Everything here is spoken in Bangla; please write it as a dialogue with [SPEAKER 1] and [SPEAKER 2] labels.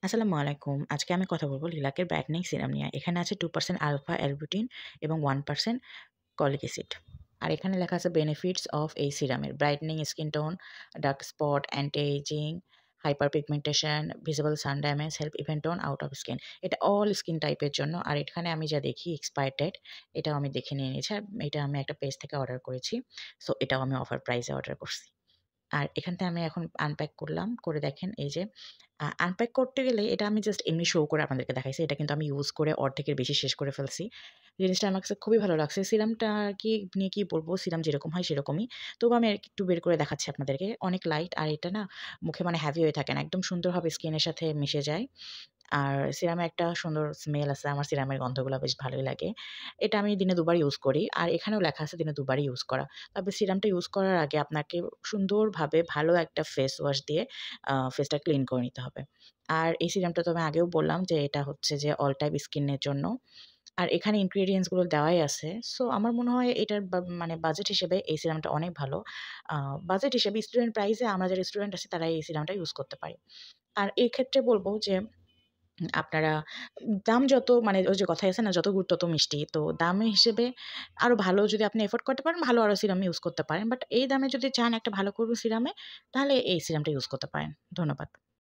[SPEAKER 1] আসসালামু আলাইকুম। আজকে আমি কথা বলব লিলাকের ব্রাইটেনিং সিরাম নিয়ে। এখানে আছে 2% আলফা L-বুটিন এবং 1% কলিক অ্যাসিড। আর এখানে লেখা আছে বেনিফিটস অফ এই সিরামের brightening skin tone, dark spot, anti aging, hyper pigmentation, visible sun damage, help even tone out of skin. এটা অল স্কিন টাইপের জন্য। আর এখানে আমি যা দেখি এক্সপায়ার ডেট এটাও আমি দেখে নিয়ে নিয়েছি। আর এটা আমি একটা পেজ থেকে অর্ডার করেছি। সো এটাও আমি অফার প্রাইসে অর্ডার করছি। আর এখানটায় আমি এখন আনপ্যাক করলাম। করে দেখেন এই যে আনপ্যাক করতে গেলে এটা আমি জাস্ট এমনি শো করে আপনাদেরকে দেখাইছি। এটা কিন্তু আমি ইউজ করে অর্ধেকের বেশি শেষ করে ফেলছি। জিনিসটা আমার কাছে খুবই ভালো লাগছে। সিরামটা কি নিয়ে কি বলবো? সিরাম যেরকম হয় সেরকমই। তবু আমি একটু বের করে দেখাচ্ছি আপনাদেরকে। অনেক লাইট আর এটা না মুখে মানে হেভি হয়ে থাকে না। একদম সুন্দরভাবে স্কিনের সাথে মিশে যায়। আর সিরামে একটা সুন্দর স্মেল আছে। আমার সিরামের গন্ধগুলা বেশ ভালোই লাগে। এটা আমি দিনে ২ বার ইউজ করি। আর এখানেও লেখা আছে দিনে ২ বারই ইউজ করা। তবে সিরামটা ইউজ করার আগে আপনাকে সুন্দরভাবে ভালো একটা ফেস ওয়াশ দিয়ে ফেসটা ক্লিন করে নিতে হবে। আর এই সিরামটা তো আমি আগেও বললাম যে এটা হচ্ছে যে অল টাইপ স্কিনের জন্য। আর এখানে ingredients গুলো দেওয়াই আছে। সো আমার মনে হয় এটার মানে বাজেট হিসেবে এই সিরামটা অনেক ভালো। আ বাজেট হিসেবে স্টুডেন্ট প্রাইস এ আমরা যারা স্টুডেন্ট আছি তারা এই সিরামটা ইউজ করতে পারি। আর এই ক্ষেত্রে বলব যে আপনারা দাম যত মানে ওই যে কথায় আছে না, "যত গুড় তত মিষ্টি।" তো দামের হিসেবে আরো ভালো যদি আপনি এফোর্ড করতে পারেন, ভালো আরো সিরাম ইউজ করতে পারেন। বাট এই দামে যদি চান একটা ভালো কোনো সিরামে, তাহলে এই সিরামটা ইউজ করতে পারেন। ধন্যবাদ।